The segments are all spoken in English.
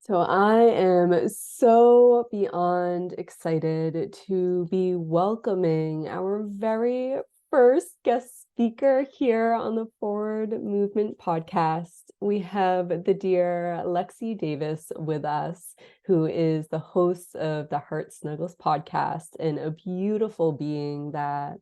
So I am so beyond excited to be welcoming our very first guest speaker here on the Forward Movement Podcast. We have the dear Lexy Davis with us, who is the host of the Heart Snuggles Podcast and a beautiful being that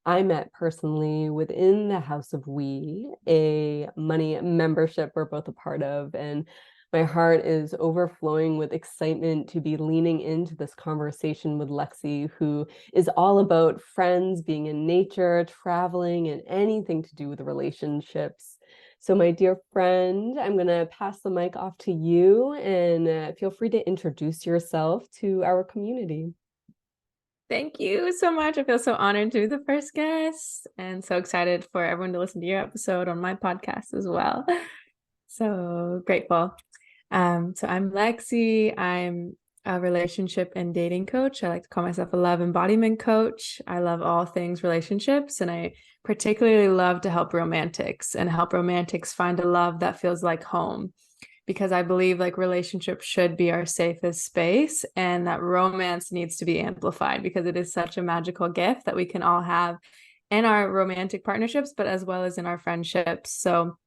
I met personally within the House of We, a money membership we're both a part of. And my heart is overflowing with excitement to be leaning into this conversation with Lexy, who is all about friends, being in nature, traveling, and anything to do with relationships. So my dear friend, I'm going to pass the mic off to you and feel free to introduce yourself to our community. Thank you so much. I feel so honored to be the first guest and so excited for everyone to listen to your episode on my podcast as well. So grateful. So I'm Lexy. I'm a relationship and dating coach. I like to call myself a love embodiment coach. I love all things relationships, and I particularly love to help romantics and help romantics find a love that feels like home, because I believe like relationships should be our safest space, and that romance needs to be amplified because it is such a magical gift that we can all have in our romantic partnerships, but as well as in our friendships. So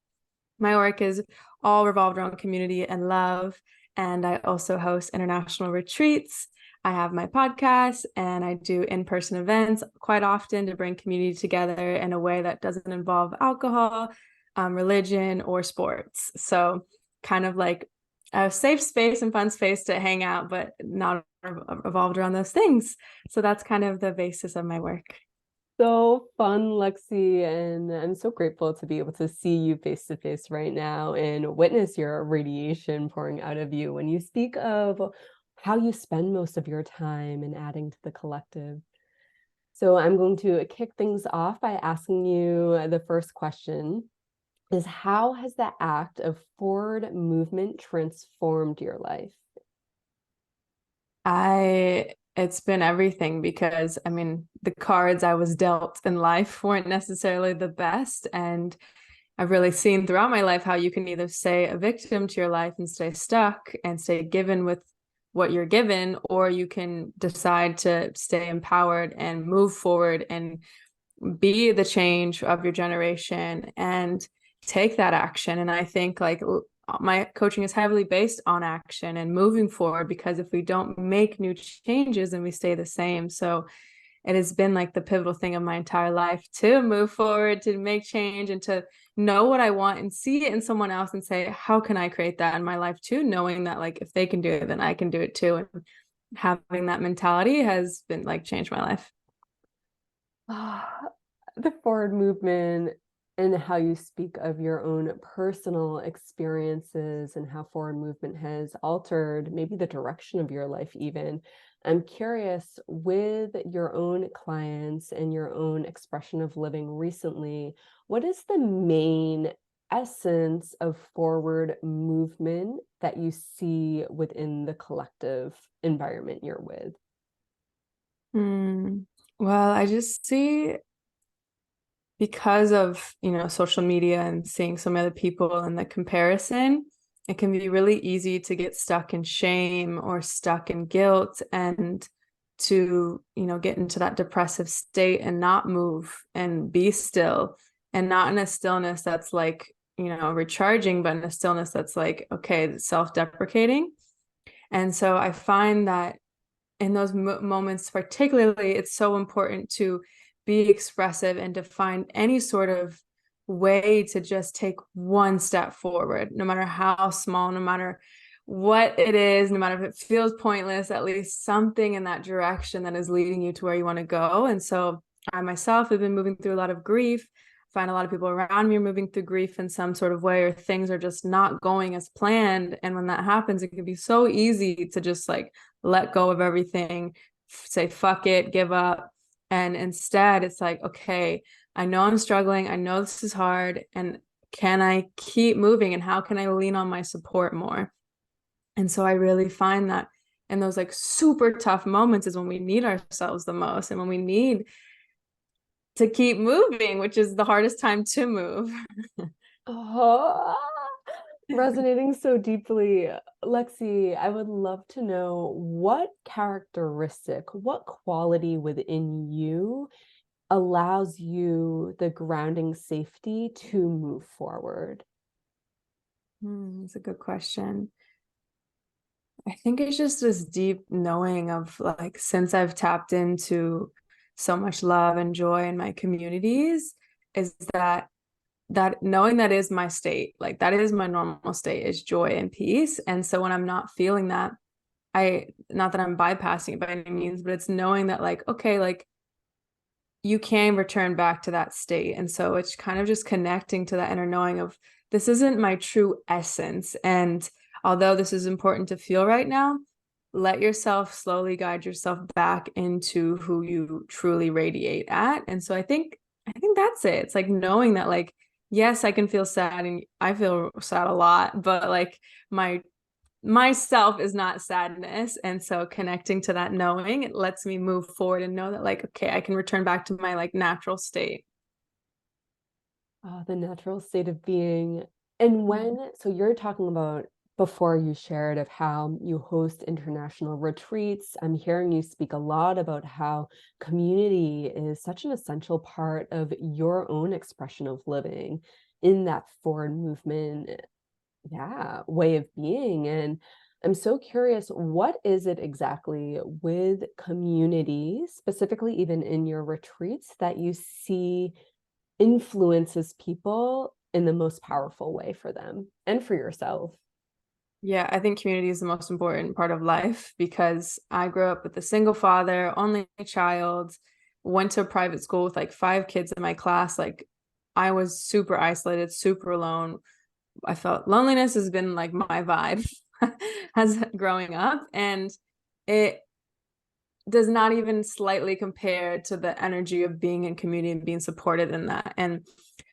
my work is all revolved around community and love. And I also host international retreats. I have my podcast and I do in-person events quite often to bring community together in a way that doesn't involve alcohol, religion, or sports. So kind of like a safe space and fun space to hang out, but not revolved around those things. So that's kind of the basis of my work. So fun, Lexy, and I'm so grateful to be able to see you face to face right now and witness your radiation pouring out of you when you speak of how you spend most of your time and adding to the collective. So I'm going to kick things off by asking you the first question is, how has the act of forward movement transformed your life? It's been everything, because I mean, the cards I was dealt in life weren't necessarily the best. And I've really seen throughout my life how you can either stay a victim to your life and stay stuck and stay given with what you're given, or you can decide to stay empowered and move forward and be the change of your generation and take that action. And I think like my coaching is heavily based on action and moving forward, because if we don't make new changes, then we stay the same. So it has been like the pivotal thing of my entire life to move forward, to make change, and to know what I want and see it in someone else and say, how can I create that in my life too? Knowing that like, if they can do it, then I can do it too. And having that mentality has been like changed my life. The forward movement and how you speak of your own personal experiences and how forward movement has altered maybe the direction of your life even. I'm curious, with your own clients and your own expression of living recently, what is the main essence of forward movement that you see within the collective environment you're with? Well, I just see, because of, social media and seeing so many other people and the comparison, it can be really easy to get stuck in shame or stuck in guilt, and to, get into that depressive state and not move and be still, and not in a stillness that's like, recharging, but in a stillness that's like, okay, self-deprecating. And so I find that in those moments particularly, it's so important to be expressive and to find any sort of way to just take one step forward, no matter how small, no matter what it is, no matter if it feels pointless, at least something in that direction that is leading you to where you want to go. And so I myself have been moving through a lot of grief. I find a lot of people around me are moving through grief in some sort of way, or things are just not going as planned. And when that happens, it can be so easy to just like let go of everything, say, fuck it, give up. And instead it's like, okay, I know I'm struggling. I know this is hard. And can I keep moving? And how can I lean on my support more? And so I really find that in those like super tough moments is when we need ourselves the most, and when we need to keep moving, which is the hardest time to move. Oh, resonating so deeply. Lexy, I would love to know what characteristic, what quality within you allows you the grounding safety to move forward? That's a good question. I think it's just this deep knowing of like, since I've tapped into so much love and joy in my communities, is that knowing that is my state, like that is my normal state, is joy and peace. And so when I'm not feeling that, not that I'm bypassing it by any means, but it's knowing that like, okay, like you can return back to that state. And so it's kind of just connecting to that inner knowing of this isn't my true essence. And although this is important to feel right now, let yourself slowly guide yourself back into who you truly radiate at. And so I think that's it. It's like knowing that like, yes, I can feel sad and I feel sad a lot, but like myself is not sadness. And so connecting to that knowing, it lets me move forward and know that like, okay, I can return back to my like natural state. The natural state of being. And so you're talking about before you shared of how you host international retreats. I'm hearing you speak a lot about how community is such an essential part of your own expression of living in that forward movement, way of being. And I'm so curious, what is it exactly with community, specifically even in your retreats, that you see influences people in the most powerful way for them and for yourself? Yeah, I think community is the most important part of life because I grew up with a single father, only child, went to a private school with like 5 kids in my class. Like I was super isolated, super alone. I felt loneliness has been like my vibe as growing up. And it does not even slightly compare to the energy of being in community and being supported in that. And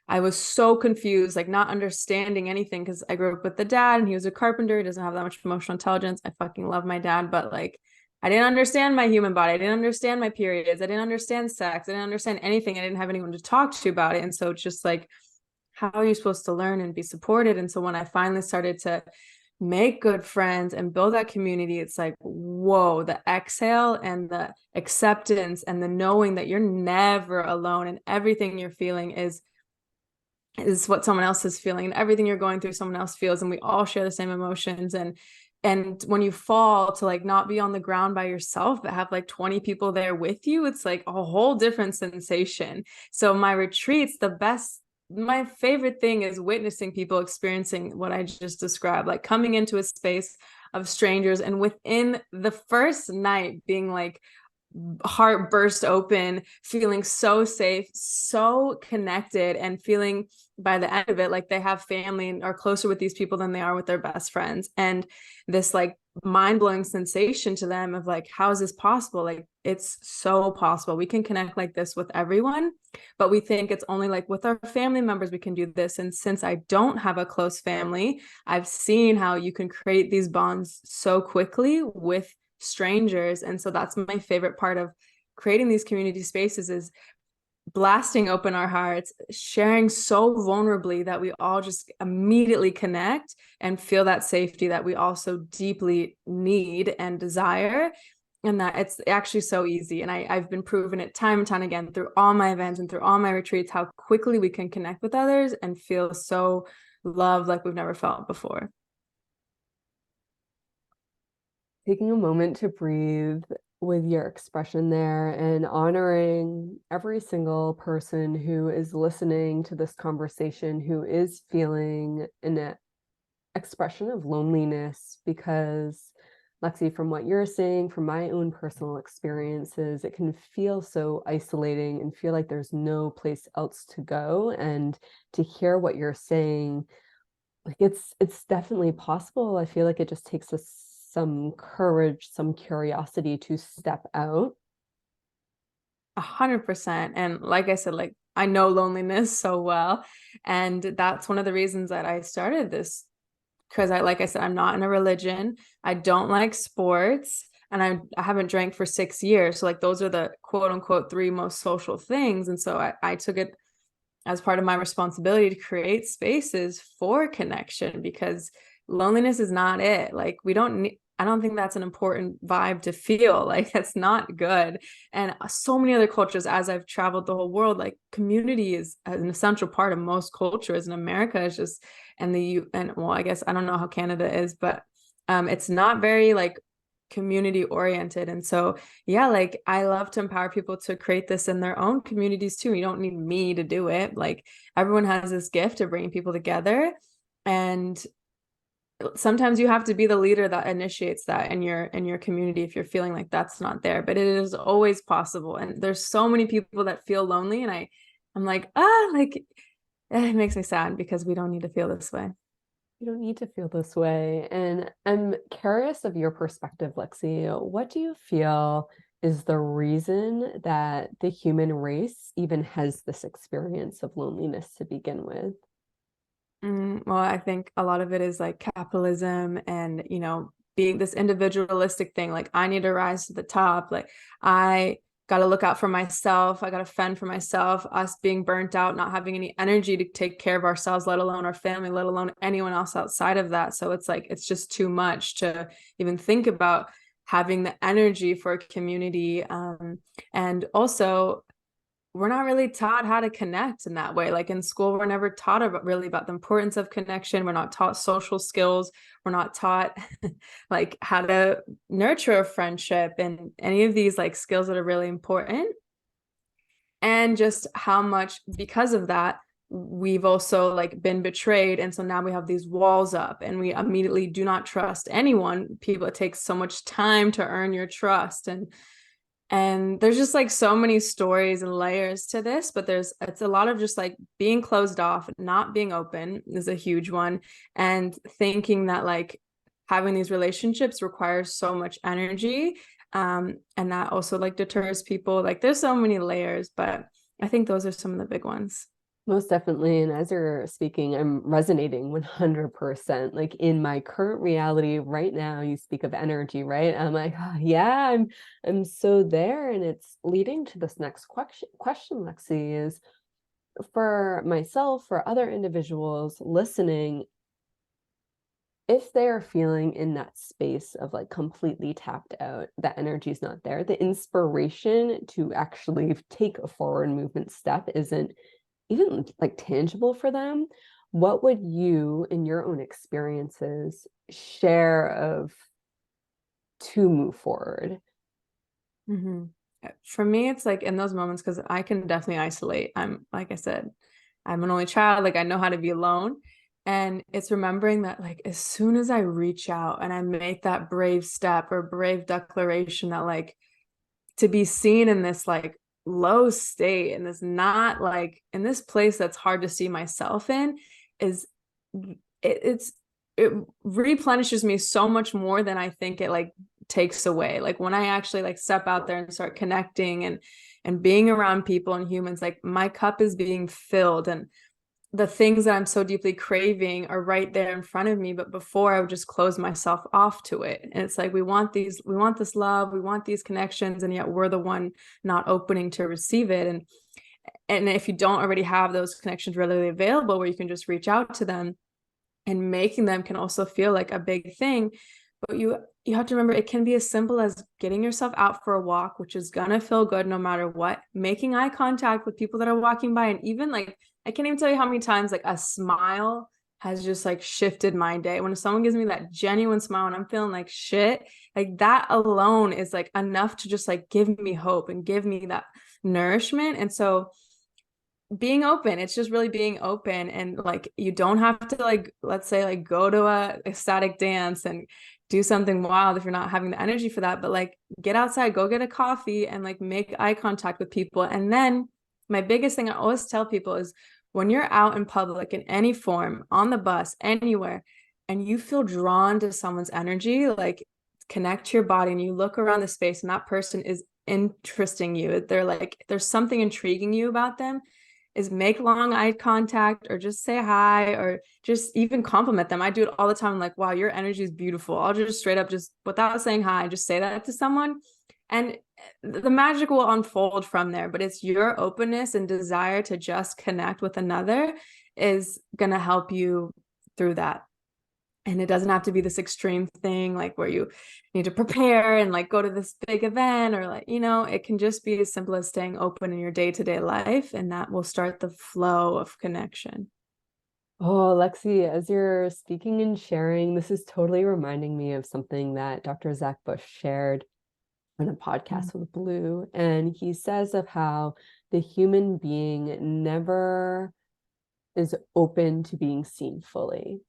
I was so confused, like not understanding anything because I grew up with the dad and he was a carpenter. He doesn't have that much emotional intelligence. I fucking love my dad, but like I didn't understand my human body. I didn't understand my periods. I didn't understand sex. I didn't understand anything. I didn't have anyone to talk to about it. And so it's just like, how are you supposed to learn and be supported? And so when I finally started to make good friends and build that community, it's like, whoa, the exhale and the acceptance and the knowing that you're never alone and everything you're feeling is what someone else is feeling, and everything you're going through someone else feels, and we all share the same emotions. And when you fall, to like not be on the ground by yourself but have like 20 people there with you, it's like a whole different sensation. So my retreats, my favorite thing is witnessing people experiencing what I just described, like coming into a space of strangers and within the first night being like heart burst open, feeling so safe, so connected, and feeling by the end of it like they have family and are closer with these people than they are with their best friends. And this like mind-blowing sensation to them of like, how is this possible? Like it's so possible. We can connect like this with everyone, but we think it's only like with our family members we can do this. And since I don't have a close family, I've seen how you can create these bonds so quickly with strangers. And so that's my favorite part of creating these community spaces, is blasting open our hearts, sharing so vulnerably that we all just immediately connect and feel that safety that we also deeply need and desire. And that it's actually so easy. And I've been proven it time and time again through all my events and through all my retreats, how quickly we can connect with others and feel so loved like we've never felt before. Taking a moment to breathe with your expression there and honoring every single person who is listening to this conversation, who is feeling an expression of loneliness, because Lexy, from what you're saying, from my own personal experiences, it can feel so isolating and feel like there's no place else to go. And to hear what you're saying, like it's definitely possible. I feel like it just takes some courage, some curiosity to step out. 100%. And like I said, like I know loneliness so well. And that's one of the reasons that I started this, because like I said, I'm not in a religion. I don't like sports. And I haven't drank for 6 years. So like those are the quote unquote 3 most social things. And so I took it as part of my responsibility to create spaces for connection, because loneliness is not it. Like we don't need, I don't think that's an important vibe to feel. Like that's not good. And so many other cultures, as I've traveled the whole world, like community is an essential part of most cultures. And America is just, and well, I guess I don't know how Canada is, but it's not very like community oriented. And so, yeah, like I love to empower people to create this in their own communities too. You don't need me to do it. Like everyone has this gift of bringing people together. And sometimes you have to be the leader that initiates that in your community if you're feeling like that's not there, but it is always possible. And there's so many people that feel lonely, and I'm like, like it makes me sad because we don't need to feel this way. You don't need to feel this way. And I'm curious of your perspective, Lexy. What do you feel is the reason that the human race even has this experience of loneliness to begin with? Well, I think a lot of it is like capitalism and, being this individualistic thing. Like I need to rise to the top. Like I got to look out for myself. I got to fend for myself, us being burnt out, not having any energy to take care of ourselves, let alone our family, let alone anyone else outside of that. So it's like, it's just too much to even think about having the energy for a community. And also, we're not really taught how to connect in that way. Like in school, we're never taught really about the importance of connection. We're not taught social skills. We're not taught like how to nurture a friendship and any of these like skills that are really important. And just how much, because of that, we've also like been betrayed. And so now we have these walls up and we immediately do not trust anyone. People, it takes so much time to earn your trust. And there's just like so many stories and layers to this, but it's a lot of just like being closed off, not being open is a huge one. And thinking that like having these relationships requires so much energy. And that also like deters people. Like there's so many layers, but I think those are some of the big ones. Most definitely. And as you're speaking, I'm resonating 100%. Like in my current reality right now, you speak of energy, right? I'm like, oh, yeah, I'm so there. And it's leading to this next question, Lexy, is for myself, for other individuals listening, if they are feeling in that space of like completely tapped out, that energy is not there, the inspiration to actually take a forward movement step isn't even like tangible for them. What would you, in your own experiences, share of to move forward? Mm-hmm. For me, it's like in those moments, because I can definitely isolate. I'm, like I said, I'm an only child. Like I know how to be alone. And it's remembering that like as soon as I reach out and I make that brave step or brave declaration that like to be seen in this like low state and this not like in this place that's hard to see myself in is it replenishes me so much more than I think it like takes away. Like when I actually like step out there and start connecting and being around people and humans, like my cup is being filled and the things that I'm so deeply craving are right there in front of me. But before I would just close myself off to it. And it's like, we want this love, we want these connections. And yet we're the one not opening to receive it. And if you don't already have those connections readily available where you can just reach out to them, and making them can also feel like a big thing. But you have to remember it can be as simple as getting yourself out for a walk, which is gonna feel good no matter what, making eye contact with people that are walking by. And even like I can't even tell you how many times like a smile has just like shifted my day. When someone gives me that genuine smile and I'm feeling like shit, like that alone is like enough to just like give me hope and give me that nourishment. And so being open, it's just really being open. And like you don't have to like, let's say like go to a ecstatic dance and do something wild if you're not having the energy for that, but like get outside, go get a coffee and like make eye contact with people. And then my biggest thing I always tell people is when you're out in public in any form, on the bus, anywhere, and you feel drawn to someone's energy, like connect to your body and you look around the space and that person is interesting you, they're like there's something intriguing you about them, is make long eye contact or just say hi or just even compliment them. I do it all the time. I'm like, wow, your energy is beautiful. I'll just straight up, just without saying hi, just say that to someone. And the magic will unfold from there, but it's your openness and desire to just connect with another is going to help you through that. And it doesn't have to be this extreme thing like where you need to prepare and like go to this big event, or like, it can just be as simple as staying open in your day-to-day life, and that will start the flow of connection. Oh, Lexi, as you're speaking and sharing, this is totally reminding me of something that Dr. Zach Bush shared on a podcast with Blue. And he says of how the human being never is open to being seen fully,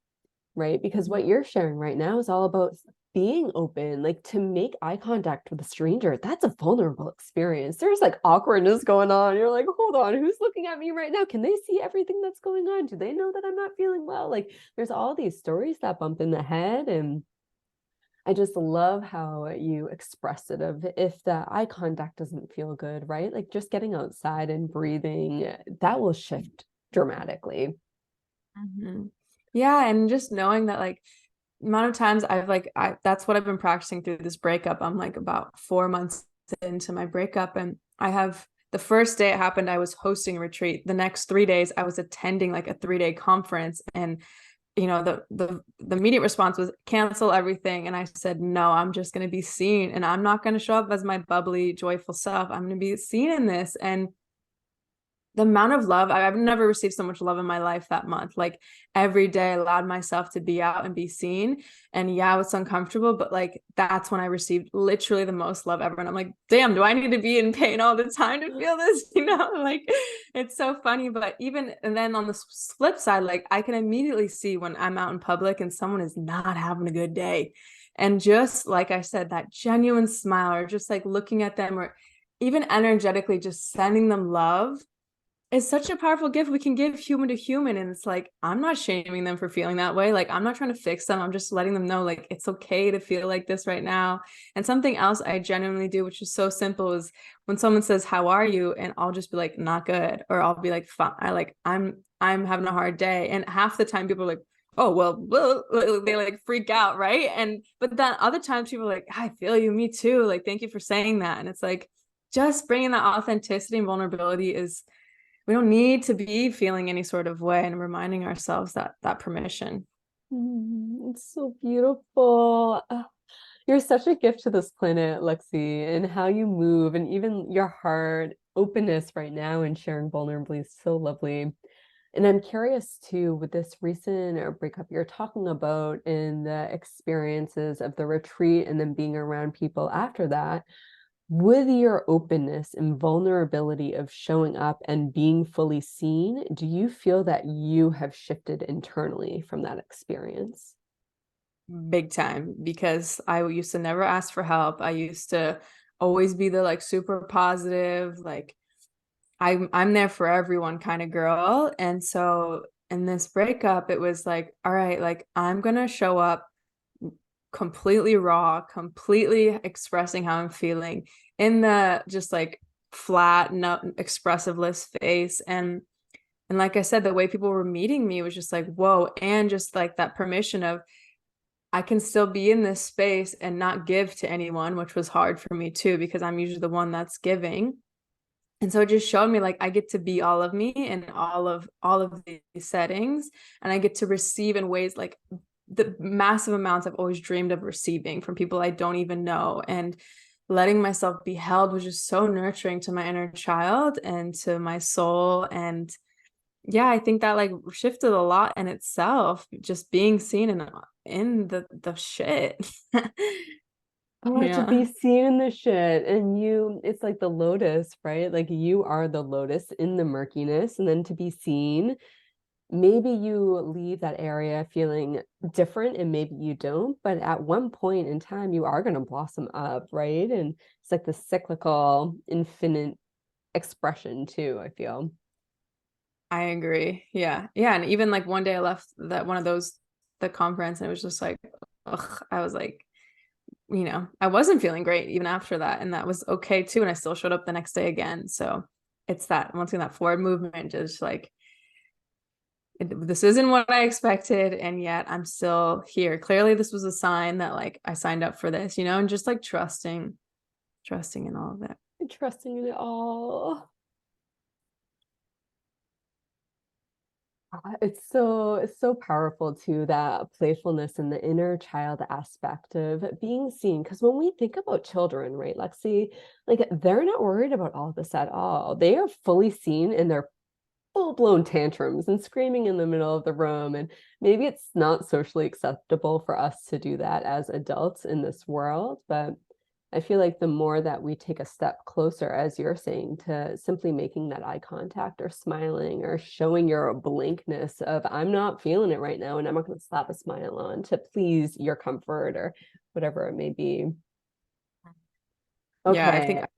right? Because what you're sharing right now is all about being open, like to make eye contact with a stranger. That's a vulnerable experience. There's like awkwardness going on. You're like, hold on, who's looking at me right now? Can they see everything that's going on? Do they know that I'm not feeling well? Like there's all these stories that bump in the head. And I just love how you expressed it of if the eye contact doesn't feel good, right? Like just getting outside and breathing, that will shift dramatically. Mm-hmm. Yeah. And just knowing that like amount of times that's what I've been practicing through this breakup. I'm like about 4 months into my breakup, and the first day it happened, I was hosting a retreat. The next 3 days I was attending like a 3-day conference, and the immediate response was cancel everything. And I said, no, I'm just going to be seen, and I'm not going to show up as my bubbly, joyful self. I'm going to be seen in this. And the amount of love, I've never received so much love in my life that month. Like every day I allowed myself to be out and be seen. And yeah, it was uncomfortable, but like that's when I received literally the most love ever. And I'm like, damn, do I need to be in pain all the time to feel this? Like it's so funny. But and then on the flip side, like I can immediately see when I'm out in public and someone is not having a good day. And just like I said, that genuine smile, or just like looking at them, or even energetically just sending them love, is such a powerful gift we can give human to human. And it's like, I'm not shaming them for feeling that way. Like, I'm not trying to fix them. I'm just letting them know, like, it's okay to feel like this right now. And something else I genuinely do, which is so simple, is when someone says, how are you? And I'll just be like, not good. Or I'll be like, fine. I'm having a hard day. And half the time people are like, oh, well, they like freak out. Right. But then other times people are like, I feel you, me too. Like, thank you for saying that. And it's like, just bringing that authenticity and vulnerability is, we don't need to be feeling any sort of way, and reminding ourselves that permission. It's so beautiful. You're such a gift to this planet, Lexi, and how you move, and even your heart openness right now and sharing vulnerably is so lovely. And I'm curious too, with this recent breakup you're talking about and the experiences of the retreat and then being around people after that, with your openness and vulnerability of showing up and being fully seen, do you feel that you have shifted internally from that experience? Big time, because I used to never ask for help. I used to always be the like super positive, like I'm there for everyone kind of girl. And so in this breakup, it was like, all right, like I'm gonna show up completely raw, completely expressing how I'm feeling in the just like flat, no expressionless face. And like I said, the way people were meeting me was just like, whoa. And just like that permission of, I can still be in this space and not give to anyone, which was hard for me too, because I'm usually the one that's giving. And so it just showed me like I get to be all of me in all of these settings, and I get to receive in ways like the massive amounts I've always dreamed of receiving from people I don't even know. And letting myself be held was just so nurturing to my inner child and to my soul. And yeah, I think that like shifted a lot in itself, just being seen in the shit. Oh, to Yeah. be seen in the shit. And it's like the lotus, right? Like you are the lotus in the murkiness, and then to be seen, maybe you leave that area feeling different and maybe you don't, but at one point in time, you are going to blossom up, right? And it's like the cyclical, infinite expression too, I feel. I agree. Yeah. Yeah. And even like one day I left the conference, and it was just like, ugh, I was like, I wasn't feeling great even after that. And that was okay too. And I still showed up the next day again. So it's that, once again, that forward movement, just like, this isn't what I expected. And yet I'm still here. Clearly this was a sign that like I signed up for this, and just like trusting trusting in all of it. Trusting in it all. It's so powerful too, that playfulness and the inner child aspect of being seen. Because when we think about children, right, Lexi, like they're not worried about all this at all. They are fully seen in their full-blown tantrums and screaming in the middle of the room. And maybe it's not socially acceptable for us to do that as adults in this world, but I feel like the more that we take a step closer, as you're saying, to simply making that eye contact or smiling or showing your blankness of, I'm not feeling it right now, and I'm not going to slap a smile on to please your comfort or whatever it may be. Yeah, I think, Okay.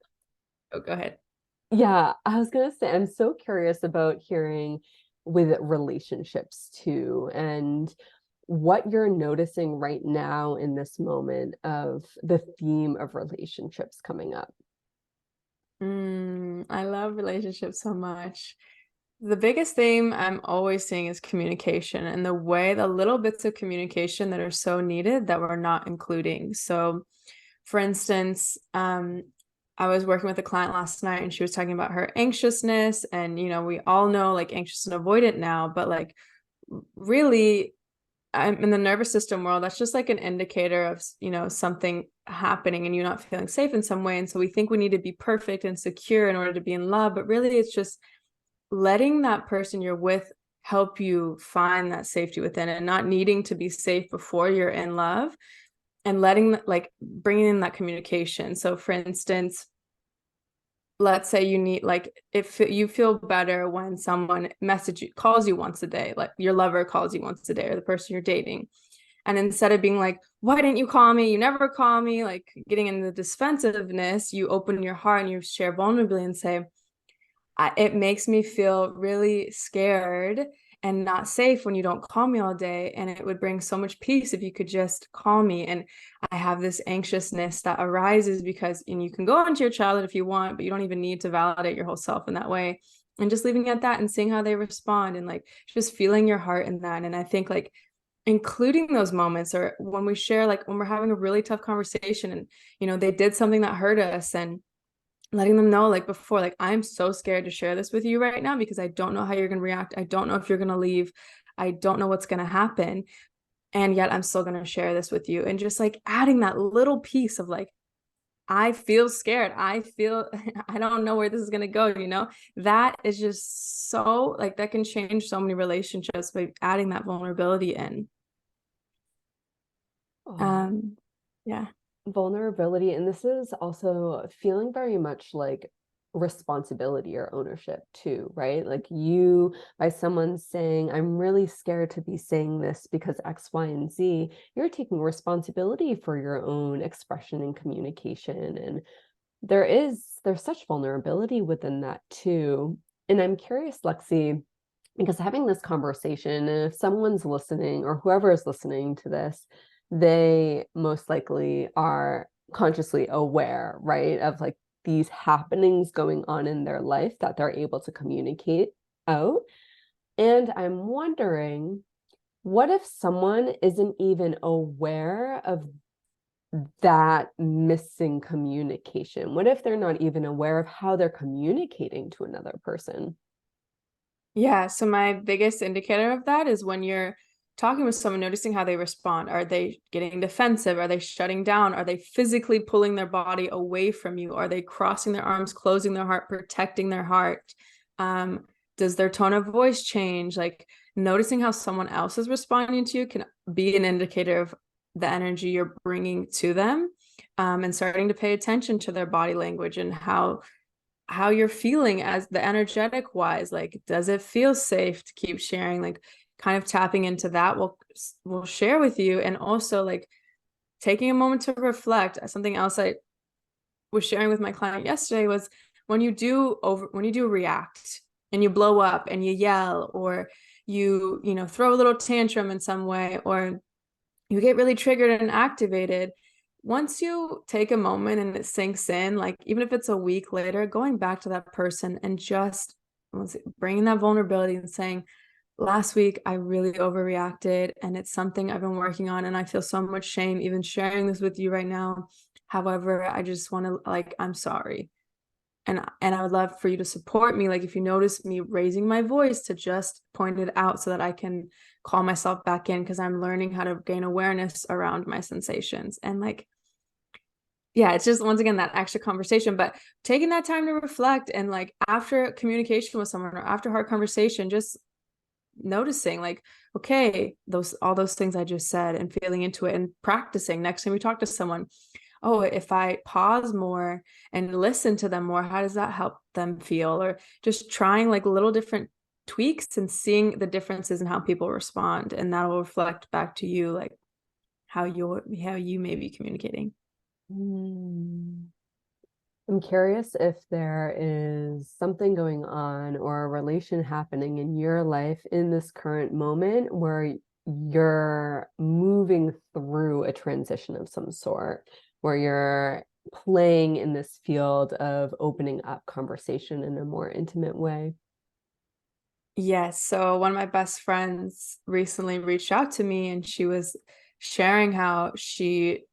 oh, go ahead. Yeah, I was going to say, I'm so curious about hearing with relationships too, and what you're noticing right now in this moment of the theme of relationships coming up. I love relationships so much. The biggest theme I'm always seeing is communication, and the little bits of communication that are so needed that we're not including. So, for instance, I was working with a client last night and she was talking about her anxiousness, and we all know like anxious and avoidant now, but like really I'm in the nervous system world, that's just like an indicator of, something happening and you not feeling safe in some way. And so we think we need to be perfect and secure in order to be in love, but really it's just letting that person you're with help you find that safety within it, and not needing to be safe before you're in love, and bringing in that communication. So for instance, let's say you need, like, if you feel better when someone calls you once a day, like your lover calls you once a day, or the person you're dating, and instead of being like, why didn't you call me, you never call me, like getting into the defensiveness, you open your heart and you share vulnerability and say, it makes me feel really scared and not safe when you don't call me all day, and it would bring so much peace if you could just call me. And I have this anxiousness that arises because, and you can go into your childhood if you want, but you don't even need to validate your whole self in that way. And just leaving it at that and seeing how they respond, and like just feeling your heart in that. And I think like including those moments, or when we share, like when we're having a really tough conversation and they did something that hurt us, and letting them know, like before, like, I'm so scared to share this with you right now because I don't know how you're going to react. I don't know if you're going to leave. I don't know what's going to happen. And yet I'm still going to share this with you. And just like adding that little piece of like, I feel scared. I feel, I don't know where this is going to go. That is just so, like, that can change so many relationships by adding that vulnerability in. Yeah. Vulnerability, and this is also feeling very much like responsibility or ownership too, right? Like you, by someone saying, I'm really scared to be saying this because X, Y, and Z, you're taking responsibility for your own expression and communication. And there's such vulnerability within that too. And I'm curious, Lexi, because having this conversation, and if someone's listening or whoever is listening to this, they most likely are consciously aware, right, of like these happenings going on in their life that they're able to communicate out. And I'm wondering, what if someone isn't even aware of that missing communication? What if they're not even aware of how they're communicating to another person? Yeah. So my biggest indicator of that is when you're talking with someone, noticing how they respond. Are they getting defensive? Are they shutting down? Are they physically pulling their body away from you? Are they crossing their arms, closing their heart, protecting their heart? Does their tone of voice change? Like noticing how someone else is responding to you can be an indicator of the energy you're bringing to them, and starting to pay attention to their body language and how you're feeling as the energetic wise. Like, does it feel safe to keep sharing? Like kind of tapping into that will share with you. And also like taking a moment to reflect. Something else I was sharing with my client yesterday was when you do react and you blow up and you yell, or you throw a little tantrum in some way, or you get really triggered and activated, once you take a moment and it sinks in, like even if it's a week later, going back to that person and just bringing that vulnerability and saying, last week I really overreacted and it's something I've been working on and I feel so much shame even sharing this with you right now. However, I just want to, like, I'm sorry. And I would love for you to support me. Like, if you notice me raising my voice, to just point it out so that I can call myself back in, because I'm learning how to gain awareness around my sensations. And like, yeah, it's just, once again, that extra conversation, but taking that time to reflect, and like after communication with someone or after hard conversation, just noticing like, okay, all those things I just said, and feeling into it, and practicing next time we talk to someone. Oh, if I pause more and listen to them more, how does that help them feel? Or just trying like little different tweaks and seeing the differences in how people respond, and that will reflect back to you, like how you may be communicating. Mm. I'm curious if there is something going on or a relation happening in your life in this current moment where you're moving through a transition of some sort, where you're playing in this field of opening up conversation in a more intimate way. Yes. So one of my best friends recently reached out to me, and she was sharing how she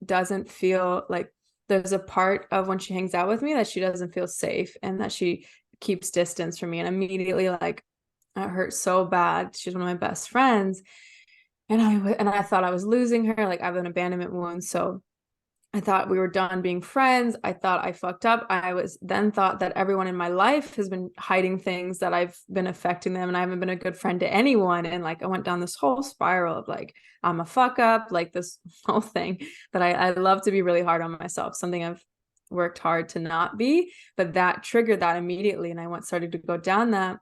doesn't feel like, there's a part of when she hangs out with me that she doesn't feel safe, and that she keeps distance from me. And immediately, like, it hurt so bad. She's one of my best friends. And I thought I was losing her. Like, I have an abandonment wound. So I thought we were done being friends. I thought I fucked up. Thought that everyone in my life has been hiding things, that I've been affecting them, and I haven't been a good friend to anyone. And like, I went down this whole spiral of like, I'm a fuck up, like this whole thing that I love to be really hard on myself, something I've worked hard to not be, but that triggered that immediately. And I started to go down that.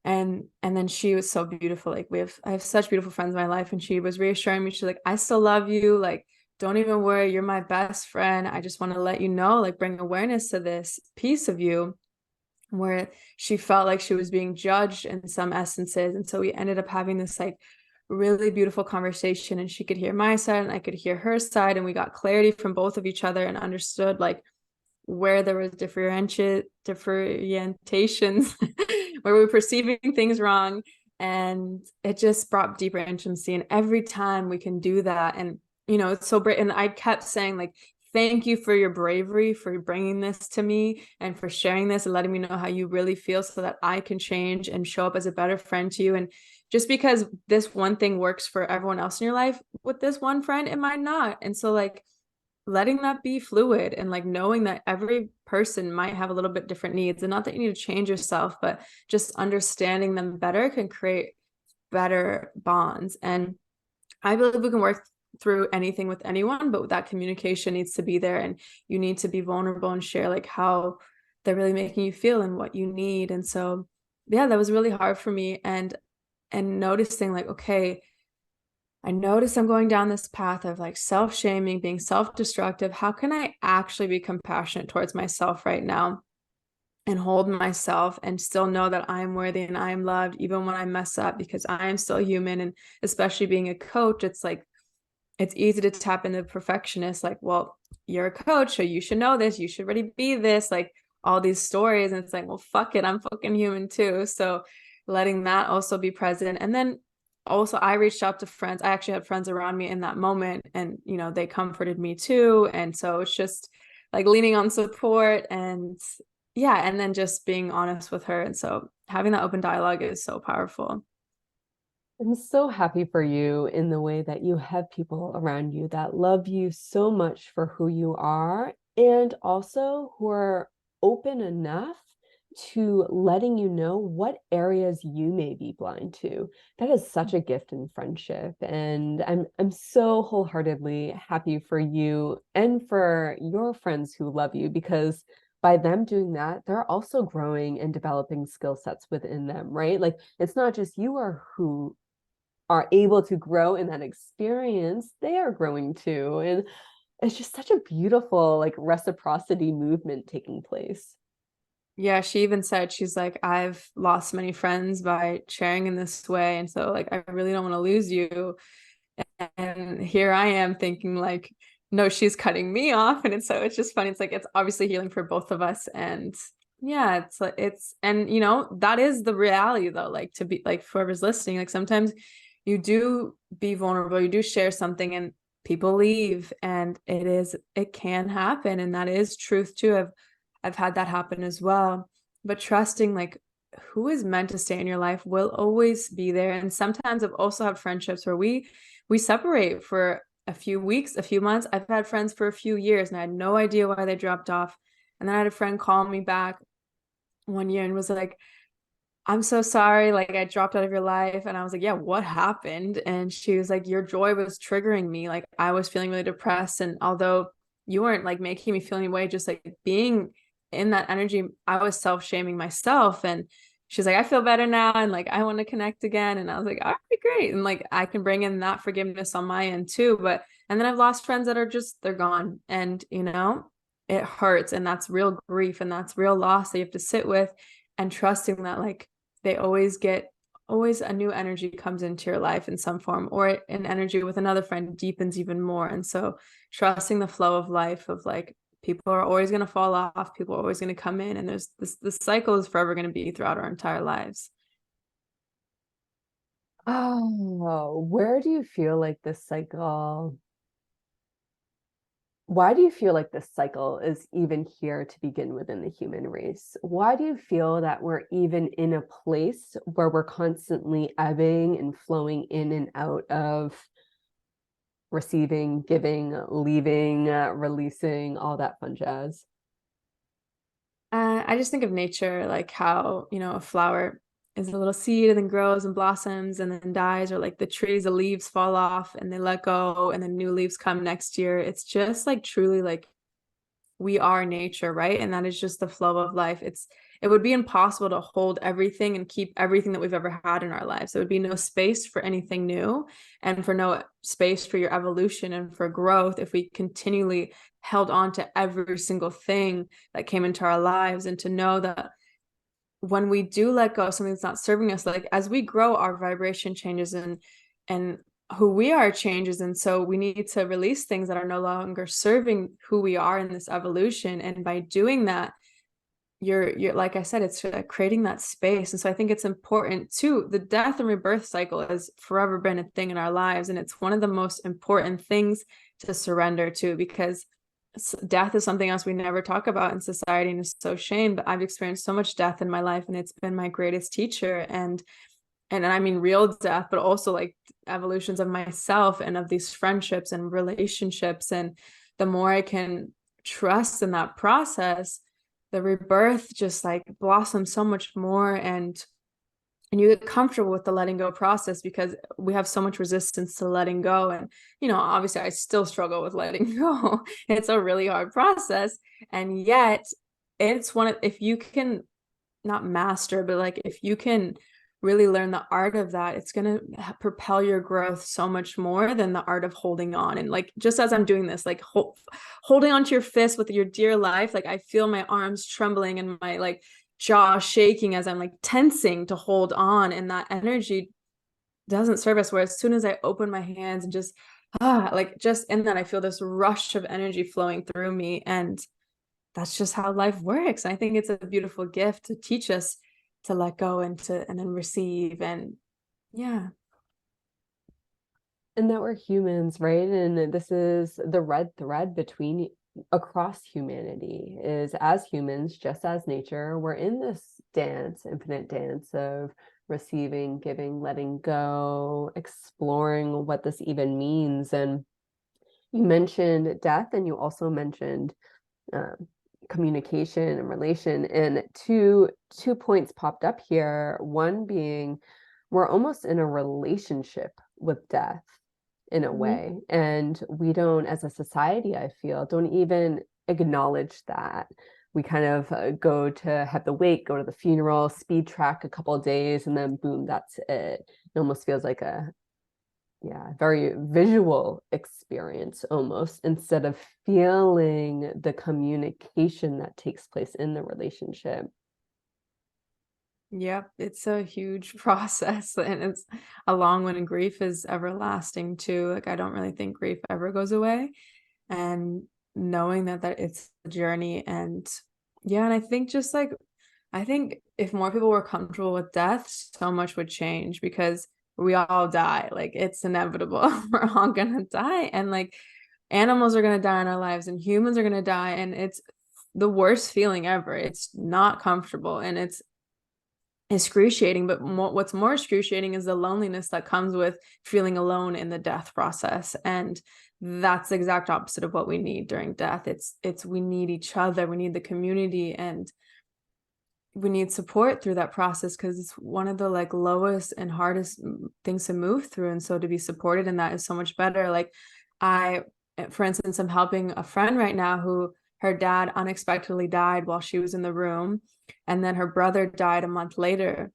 And then she was so beautiful. Like, I have such beautiful friends in my life, and she was reassuring me. She's like, I still love you. Like, don't even worry, you're my best friend. I just want to let you know, like, bring awareness to this piece of you, where she felt like she was being judged in some essences. And so we ended up having this like really beautiful conversation, and she could hear my side and I could hear her side, and we got clarity from both of each other and understood like where there was differentiations where we were perceiving things wrong. And it just brought deeper intimacy. And every time we can do that, and it's so brave. And I kept saying like, thank you for your bravery, for bringing this to me, and for sharing this and letting me know how you really feel, so that I can change and show up as a better friend to you. And just because this one thing works for everyone else in your life, with this one friend, it might not. And so like, letting that be fluid, and like knowing that every person might have a little bit different needs, and not that you need to change yourself, but just understanding them better can create better bonds. And I believe we can work through anything with anyone, but that communication needs to be there, and you need to be vulnerable and share like how they're really making you feel and what you need. And so yeah, that was really hard for me. And noticing like, okay, I notice I'm going down this path of like self-shaming, being self-destructive. How can I actually be compassionate towards myself right now, and hold myself, and still know that I'm worthy and I'm loved, even when I mess up, because I am still human. And especially being a coach, it's like, it's easy to tap into perfectionist, like, well, you're a coach, so you should know this, you should already be this, like all these stories. And it's like, well, fuck it, I'm fucking human too. So letting that also be present. And then also, I reached out to friends. I actually had friends around me in that moment, and they comforted me too. And so it's just like leaning on support, and yeah, and then just being honest with her. And so having that open dialogue is so powerful. I'm so happy for you in the way that you have people around you that love you so much for who you are, and also who are open enough to letting you know what areas you may be blind to. That is such a gift in friendship. And I'm so wholeheartedly happy for you and for your friends who love you, because by them doing that, they're also growing and developing skill sets within them, right? Like, it's not just you are who are able to grow in that experience, they are growing too. And it's just such a beautiful like reciprocity movement taking place. Yeah, she even said, she's like, I've lost many friends by sharing in this way. And so like, I really don't want to lose you. And here I am thinking like, no, she's cutting me off. And it's just funny. It's like, it's obviously healing for both of us. And yeah, it's like, and that is the reality though, like, to be like, whoever's listening, like sometimes you do be vulnerable, you do share something, and people leave, and it can happen. And that is truth too. I've had that happen as well. But trusting like who is meant to stay in your life will always be there. And sometimes I've also had friendships where we separate for a few weeks, a few months. I've had friends for a few years and I had no idea why they dropped off. And then I had a friend call me back one year and was like, I'm so sorry, like I dropped out of your life. And I was like, yeah, what happened? And she was like, your joy was triggering me. Like I was feeling really depressed. And although you weren't like making me feel any way, just like being in that energy, I was self-shaming myself. And she's like, I feel better now. And like, I want to connect again. And I was like, all right, great. And like, I can bring in that forgiveness on my end too. And then I've lost friends that are just, they're gone. And, it hurts. And that's real grief. And that's real loss that you have to sit with, and trusting that like, they always a new energy comes into your life in some form, or an energy with another friend deepens even more. And so trusting the flow of life of like, people are always going to fall off, people are always going to come in, and there's this cycle is forever going to be throughout our entire lives. Oh, where do you feel like this cycle? Why do you feel like this cycle is even here to begin within the human race? Why do you feel that we're even in a place where we're constantly ebbing and flowing in and out of receiving, giving, leaving, releasing, all that fun jazz? I just think of nature, like how, a flower is a little seed and then grows and blossoms and then dies, or like the trees, the leaves fall off and they let go and then new leaves come next year. It's just like truly like we are nature, right? And that is just the flow of life. It would be impossible to hold everything and keep everything that we've ever had in our lives. There would be no space for anything new, and for no space for your evolution and for growth if we continually held on to every single thing that came into our lives. And to know that when we do let go of something that's not serving us, like as we grow, our vibration changes, and who we are changes. And so we need to release things that are no longer serving who we are in this evolution. And by doing that, you're like I said, it's creating that space. And so I think it's important too. The death and rebirth cycle has forever been a thing in our lives, and it's one of the most important things to surrender to, because death is something else we never talk about in society, and is so shame. But I've experienced so much death in my life, and it's been my greatest teacher. And I mean real death, but also like evolutions of myself and of these friendships and relationships. And the more I can trust in that process, the rebirth just like blossoms so much more. And you get comfortable with the letting go process, because we have so much resistance to letting go. And, obviously I still struggle with letting go. It's a really hard process. And yet it's if you can not master, but like if you can really learn the art of that, it's going to propel your growth so much more than the art of holding on. And like, just as I'm doing this, like holding onto your fist with your dear life, like I feel my arms trembling and my like jaw shaking as I'm like tensing to hold on. And that energy doesn't serve us. Where as soon as I open my hands and just, like just in that, I feel this rush of energy flowing through me. And that's just how life works. I think it's a beautiful gift to teach us to let go and then receive. And yeah. And that we're humans, right? And this is the red thread between across humanity, is as humans, just as nature, we're in this dance, infinite dance of receiving, giving, letting go, exploring what this even means. And you mentioned death, and you also mentioned communication and relation, and two points popped up here. One being, we're almost in a relationship with death in a way, and we don't, as a society, I feel, don't even acknowledge that. We kind of go to have the wake, go to the funeral, speed track a couple of days, and then boom, that's it. It almost feels like a very visual experience almost, instead of feeling the communication that takes place in the relationship. Yep, it's a huge process, and it's a long one, and grief is everlasting too. Like I don't really think grief ever goes away, and knowing that it's a journey. And yeah, and I think I think if more people were comfortable with death, so much would change, because we all die. Like it's inevitable. We're all gonna die. And like animals are gonna die in our lives and humans are gonna die. And it's the worst feeling ever. It's not comfortable and it's excruciating. But what's more excruciating is the loneliness that comes with feeling alone in the death process. And that's the exact opposite of what we need during death. It's we need each other, we need the community, and we need support through that process, because it's one of the like lowest and hardest things to move through. And so to be supported in that is so much better. Like for instance, I'm helping a friend right now who her dad unexpectedly died while she was in the room, and then her brother died a month later.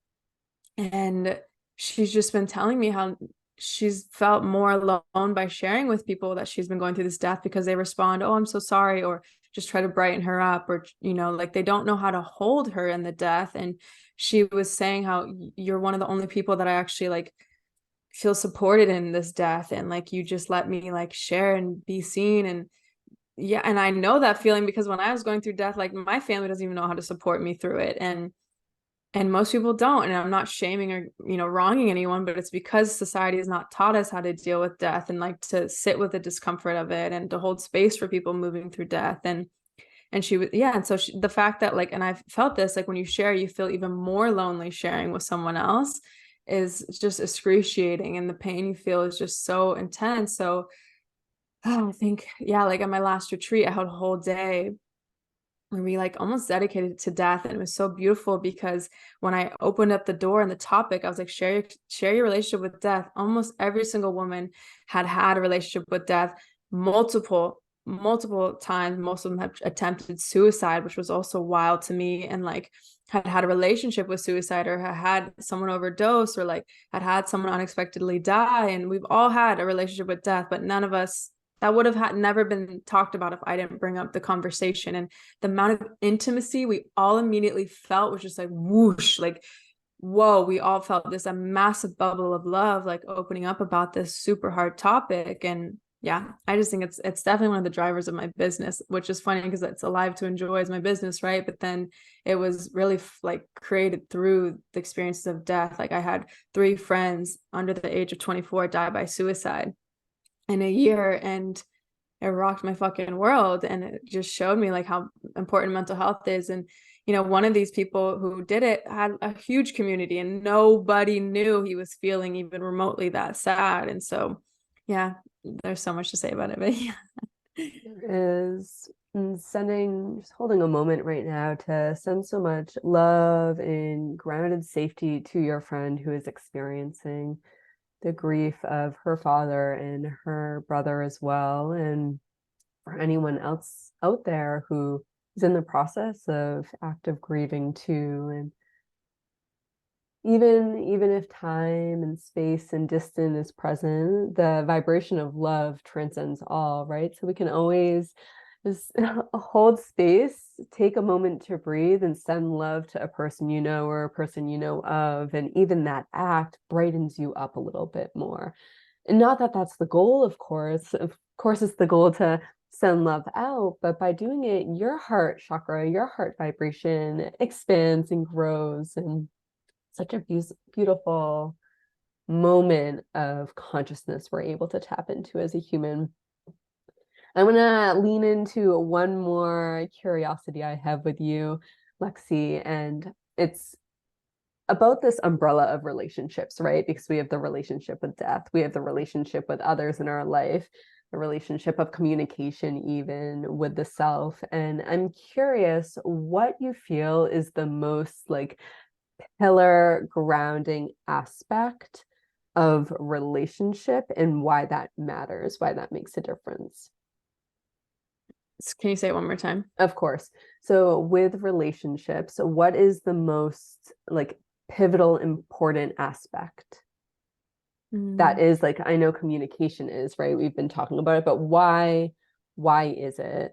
And she's just been telling me how she's felt more alone by sharing with people that she's been going through this death, because they respond, "Oh, I'm so sorry," or just try to brighten her up, or, you know, like they don't know how to hold her in the death. And she was saying how you're one of the only people that I actually like feel supported in this death. And like, you just let me like share and be seen. And yeah, and I know that feeling, because when I was going through death, like my family doesn't even know how to support me through it. And most people don't. And I'm not shaming or, you know, wronging anyone, but it's because society has not taught us how to deal with death and like to sit with the discomfort of it and to hold space for people moving through death. And she was, yeah. And so the fact that like, and I've felt this, like when you share, you feel even more lonely sharing with someone else, is just excruciating. And the pain you feel is just so intense. So I think, yeah, like at my last retreat, I had a whole day when we like almost dedicated to death. And it was so beautiful, because when I opened up the door and the topic, I was like, share your relationship with death. Almost every single woman had a relationship with death multiple times. Most of them have attempted suicide, which was also wild to me. And like had a relationship with suicide, or had someone overdose, or like had someone unexpectedly die. And we've all had a relationship with death, but none of us, that would have never been talked about if I didn't bring up the conversation. And the amount of intimacy we all immediately felt was just like whoosh, like, whoa, we all felt this a massive bubble of love, like opening up about this super hard topic. And yeah, I just think it's definitely one of the drivers of my business, which is funny because it's Alive to Enjoy is my business, right? But then it was really like created through the experiences of death. Like I had 3 friends under the age of 24 die by suicide in a year, and it rocked my fucking world. And it just showed me like how important mental health is. And you know, one of these people who did it had a huge community, and nobody knew he was feeling even remotely that sad. And so yeah, there's so much to say about it, but yeah. There is just holding a moment right now to send so much love and grounded safety to your friend who is experiencing the grief of her father and her brother as well. And for anyone else out there who is in the process of active grieving too. And even if time and space and distance is present, the vibration of love transcends all, right? So we can always just hold space, take a moment to breathe, and send love to a person you know or a person you know of. And even that act brightens you up a little bit more. And not that that's the goal, of course. Of course, it's the goal to send love out, but by doing it, your heart chakra, your heart vibration expands and grows. And such a beautiful moment of consciousness we're able to tap into as a human. I want to lean into one more curiosity I have with you, Lexy, and it's about this umbrella of relationships, right? Because we have the relationship with death, we have the relationship with others in our life, the relationship of communication, even with the self. And I'm curious what you feel is the most like pillar grounding aspect of relationship and why that matters, why that makes a difference. Can you say it one more time? Of course. So with relationships, what is the most like pivotal important aspect? That is like, I know communication is, right? We've been talking about it, but why is it?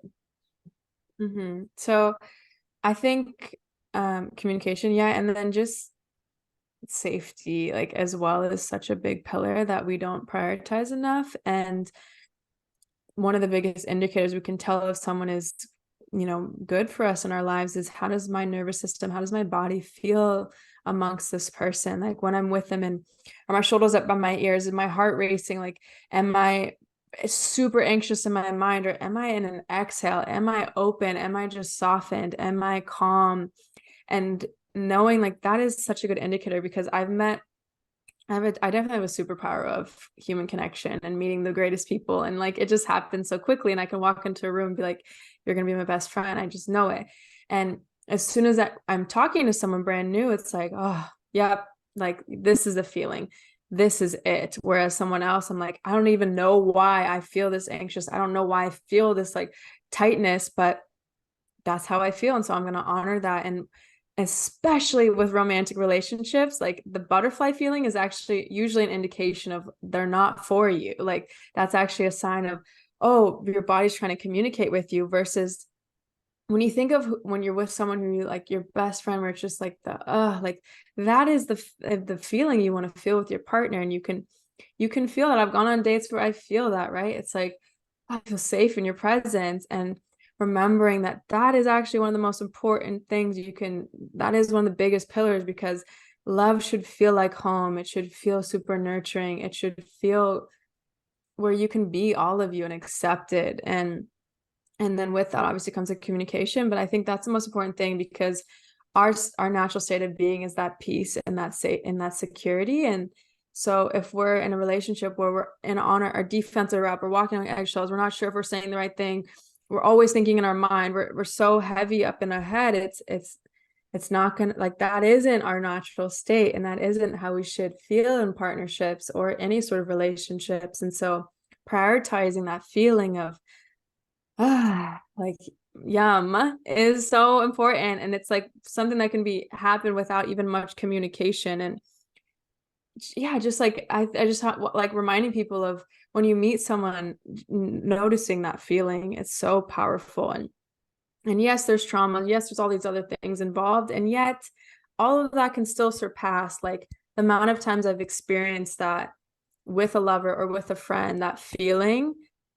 So I think communication, yeah, and then just safety, like as well, is such a big pillar that we don't prioritize enough. And one of the biggest indicators we can tell if someone is, you know, good for us in our lives is, how does my nervous system, how does my body feel amongst this person? Like when I'm with them, and are my shoulders up by my ears, and my heart racing? Like, am I super anxious in my mind, or am I in an exhale? Am I open? Am I just softened? Am I calm? And knowing like that is such a good indicator, because I definitely have a superpower of human connection and meeting the greatest people. And like, it just happens so quickly. And I can walk into a room and be like, you're going to be my best friend. I just know it. And as soon as I'm talking to someone brand new, it's like, oh, yep. Like, this is the feeling. This is it. Whereas someone else, I'm like, I don't even know why I feel this anxious. I don't know why I feel this like tightness, but that's how I feel. And so I'm going to honor that. And especially with romantic relationships, like the butterfly feeling is actually usually an indication of they're not for you. Like that's actually a sign of, oh, your body's trying to communicate with you. Versus when you think of when you're with someone who you like, your best friend, where it's just like like that is the feeling you want to feel with your partner. And you can feel that. I've gone on dates where I feel that, right? It's like, I feel safe in your presence. And remembering that that is actually one of the most important things that is one of the biggest pillars, because love should feel like home. It should feel super nurturing. It should feel where you can be all of you and accepted. And then with that obviously comes a communication. But I think that's the most important thing, because our natural state of being is that peace and that security. And so if we're in a relationship where we're on our defensive route, we're walking on eggshells, we're not sure if we're saying the right thing, we're always thinking in our mind, we're so heavy up in our head, it's not gonna, like, that isn't our natural state, and that isn't how we should feel in partnerships or any sort of relationships. And so prioritizing that feeling of like yum is so important. And it's like something that can happen without even much communication. And yeah, just like I just like reminding people of, when you meet someone, noticing that feeling, it's so powerful. And yes, there's trauma, yes, there's all these other things involved, and yet all of that can still surpass like the amount of times I've experienced that with a lover or with a friend, that feeling.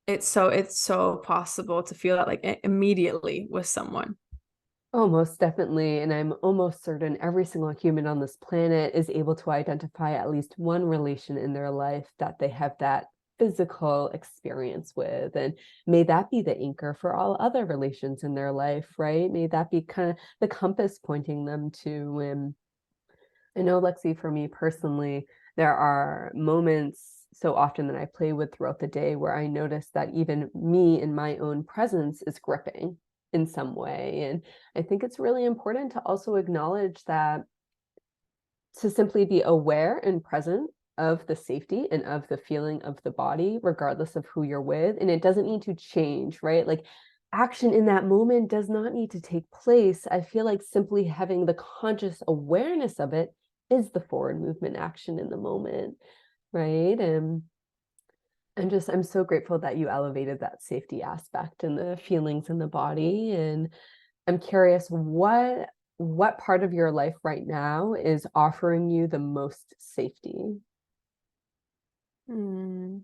It's so possible to feel that like immediately with someone. Oh, most definitely. And I'm almost certain every single human on this planet is able to identify at least one relation in their life that they have that physical experience with. And may that be the anchor for all other relations in their life, right? May that be kind of the compass pointing them to. I know, Lexi, for me personally, there are moments so often that I play with throughout the day where I notice that even me in my own presence is gripping in some way. And I think it's really important to also acknowledge that, to simply be aware and present of the safety and of the feeling of the body, regardless of who you're with. And it doesn't need to change, right? Like, action in that moment does not need to take place. I feel like simply having the conscious awareness of it is the forward movement action in the moment, right? And I'm so grateful that you elevated that safety aspect and the feelings in the body. And I'm curious, what part of your life right now is offering you the most safety? Hmm.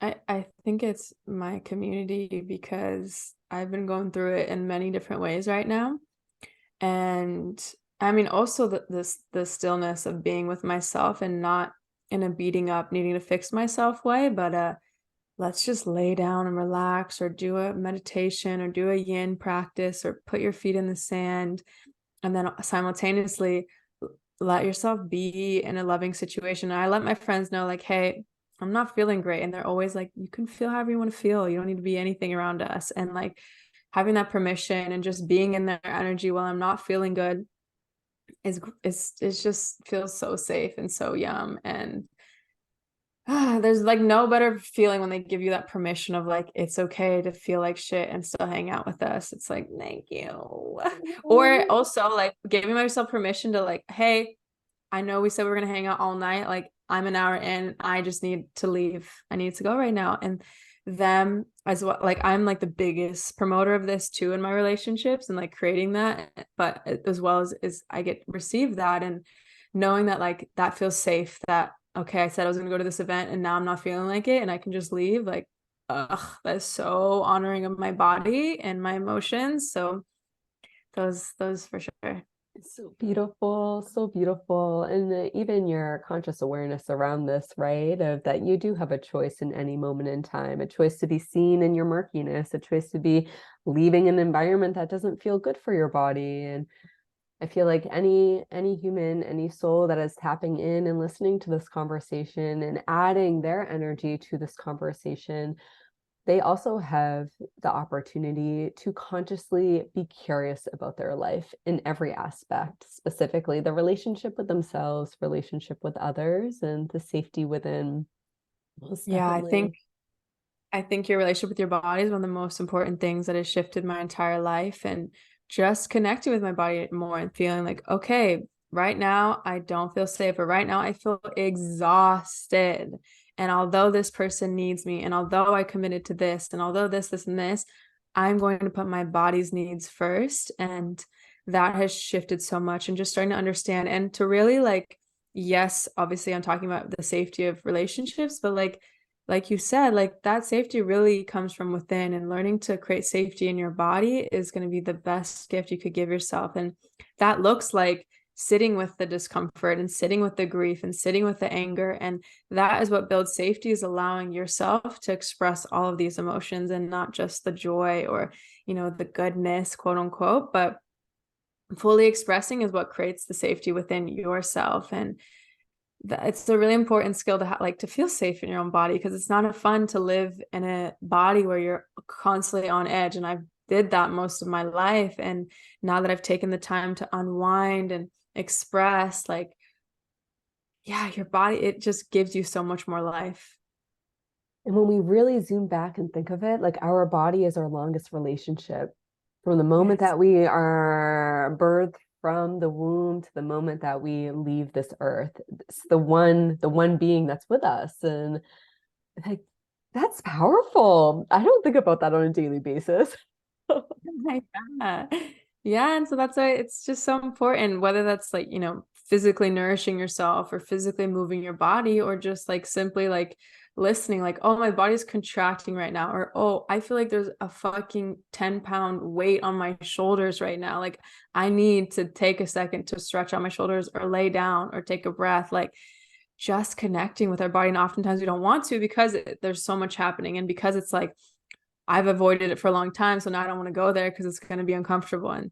I think it's my community, because I've been going through it in many different ways right now. And I mean, also the stillness of being with myself, and not in a beating up, needing to fix myself way, but let's just lay down and relax, or do a meditation, or do a yin practice, or put your feet in the sand, and then simultaneously let yourself be in a loving situation. And I let my friends know, like, hey, I'm not feeling great. And they're always like, you can feel however you want to feel. You don't need to be anything around us. And like having that permission and just being in their energy while I'm not feeling good is just feels so safe and so yum. And there's like no better feeling when they give you that permission of like, it's okay to feel like shit and still hang out with us. It's like, thank you. Or also like giving myself permission to like, hey, I know we said we are going to hang out all night. Like, I'm an hour in, I just need to leave. I need to go right now. And them as well. Like, I'm like the biggest promoter of this too in my relationships, and like creating that, but as well as I get received that, and knowing that like that feels safe, that, okay, I said I was going to go to this event and now I'm not feeling like it and I can just leave. Like, that's so honoring of my body and my emotions. So those for sure. It's so beautiful, so beautiful. And even your conscious awareness around this, right? Of that you do have a choice in any moment in time, a choice to be seen in your murkiness, a choice to be leaving an environment that doesn't feel good for your body. And I feel like any human, any soul that is tapping in and listening to this conversation and adding their energy to this conversation, they also have the opportunity to consciously be curious about their life in every aspect, specifically the relationship with themselves, relationship with others, and the safety within. Most Yeah, definitely. I think your relationship with your body is one of the most important things that has shifted my entire life. And just connecting with my body more and feeling like, okay, right now I don't feel safe, or right now I feel exhausted. And although this person needs me, and although I committed to this, and although this, and this, I'm going to put my body's needs first. And that has shifted so much, and just starting to understand and to really like, yes, obviously I'm talking about the safety of relationships, but like you said, like that safety really comes from within, and learning to create safety in your body is going to be the best gift you could give yourself. And that looks like sitting with the discomfort and sitting with the grief and sitting with the anger. And that is what builds safety, is allowing yourself to express all of these emotions, and not just the joy or, the goodness, quote unquote, but fully expressing is what creates the safety within yourself. And it's a really important skill to like to feel safe in your own body, because it's not fun to live in a body where you're constantly on edge. And I did that most of my life. And now that I've taken the time to unwind and express, like, yeah, your body, it just gives you so much more life. And when we really zoom back and think of it, like our body is our longest relationship. From the moment Yes. that we are birthed from the womb to the moment that we leave this earth, it's the one being that's with us. And like that's powerful. I don't think about that on a daily basis. Yeah. Yeah. And so that's why it's just so important, whether that's like, physically nourishing yourself, or physically moving your body, or just like simply like listening, like, oh, my body's contracting right now, or, oh, I feel like there's a fucking 10-pound weight on my shoulders right now. Like, I need to take a second to stretch out my shoulders, or lay down, or take a breath. Like, just connecting with our body. And oftentimes we don't want to, because there's so much happening. And because it's like, I've avoided it for a long time, so now I don't want to go there because it's going to be uncomfortable. And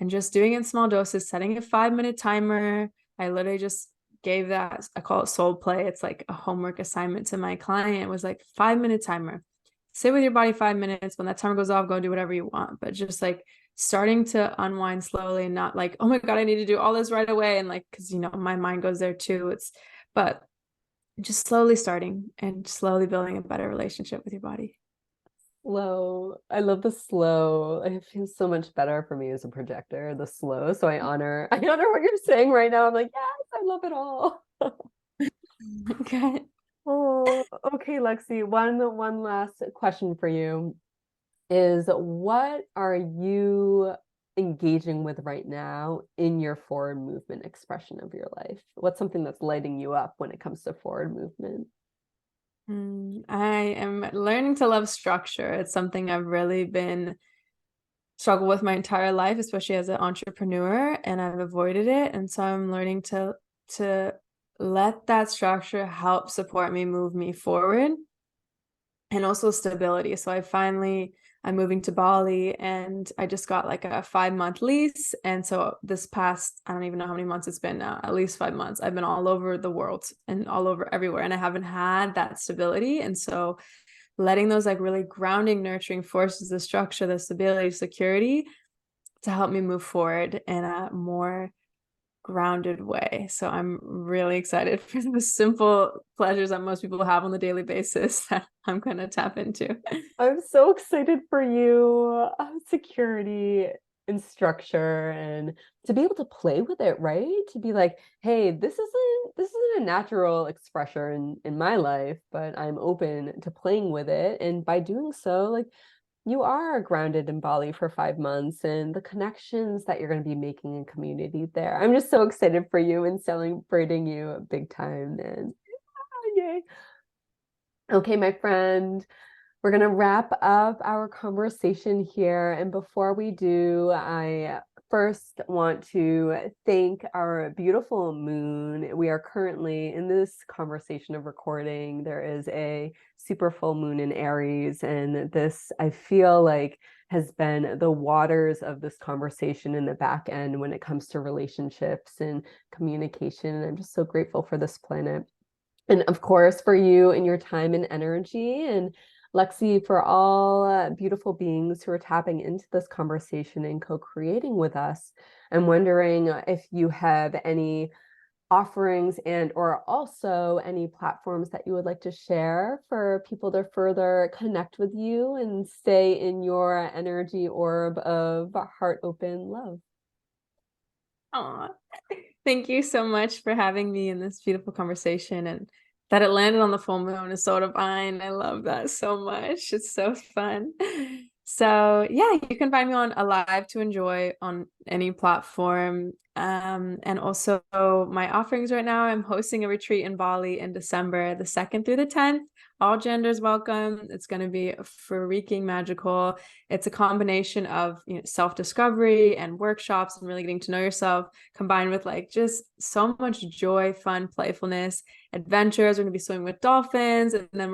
just doing it in small doses, setting a 5-minute timer. I literally just gave that, I call it soul play. It's like a homework assignment to my client. It was like 5-minute timer. Sit with your body 5 minutes. When that timer goes off, go do whatever you want. But just like starting to unwind slowly, and not like, oh my God, I need to do all this right away. And like, because my mind goes there too. But just slowly starting and slowly building a better relationship with your body. Slow. I love the slow. It feels so much better for me as a projector, the slow. So I honor what you're saying right now. I'm like, yes, I love it all. Okay. Oh, okay, Lexi. One last question for you is what are you engaging with right now in your forward movement expression of your life? What's something that's lighting you up when it comes to forward movement? I am learning to love structure. It's something I've really been struggle with my entire life, especially as an entrepreneur, and I've avoided it. And so I'm learning to let that structure help support me, move me forward, and also stability. So I'm moving to Bali, and I just got like a 5-month lease. And so this past, I don't even know how many months it's been now, at least 5 months, I've been all over the world and all over everywhere. And I haven't had that stability. And so letting those like really grounding, nurturing forces, the structure, the stability, security, to help me move forward in a more grounded way. So I'm really excited for the simple pleasures that most people have on the daily basis that I'm going to tap into. I'm so excited for you. Security and structure and to be able to play with it, right? To be like, hey, this isn't a natural expression in my life, but I'm open to playing with it. And by doing so, like you are grounded in Bali for 5 months and the connections that you're going to be making in community there. I'm just so excited for you and celebrating you big time. And yay. Okay, my friend. We're going to wrap up our conversation here. And before we do, I first want to thank our beautiful moon. We are currently in this conversation of recording. There is a super full moon in Aries, and this, I feel like, has been the waters of this conversation in the back end when it comes to relationships and communication. And I'm just so grateful for this planet. And of course, for you and your time and energy. And Lexy, for all beautiful beings who are tapping into this conversation and co-creating with us. I'm wondering if you have any offerings and or also any platforms that you would like to share for people to further connect with you and stay in your energy orb of heart open love. Aw, thank you so much for having me in this beautiful conversation, and that it landed on the full moon is so divine. I love that so much. It's so fun. So yeah, you can find me on Alive to Enjoy on any platform. And also my offerings right now, I'm hosting a retreat in Bali in December, the 2nd through the 10th. All genders welcome. It's going to be freaking magical. It's a combination of, self-discovery and workshops and really getting to know yourself, combined with like just so much joy, fun, playfulness, adventures. We're going to be swimming with dolphins. And then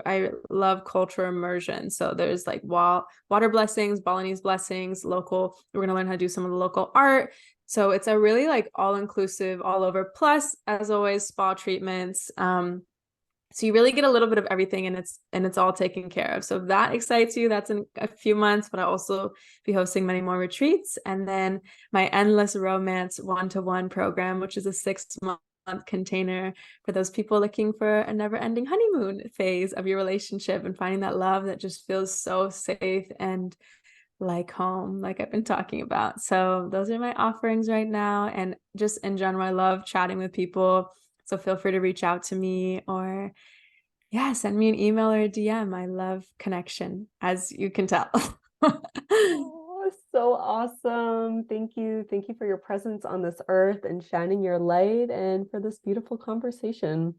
I love culture immersion. So there's like water blessings, Balinese blessings, local. We're going to learn how to do some of the local art. So it's a really like all-inclusive, all over. Plus, as always, spa treatments. So you really get a little bit of everything, and it's all taken care of. So if that excites you, that's in a few months, but I'll also be hosting many more retreats. And then my Endless Romance one-to-one program, which is a 6-month container for those people looking for a never-ending honeymoon phase of your relationship and finding that love that just feels so safe and like home, like I've been talking about. So those are my offerings right now. And just in general, I love chatting with people. So feel free to reach out to me or send me an email or a DM. I love connection, as you can tell. Oh, so awesome. Thank you. Thank you for your presence on this earth and shining your light and for this beautiful conversation.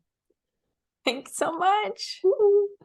Thanks so much. Woo-hoo.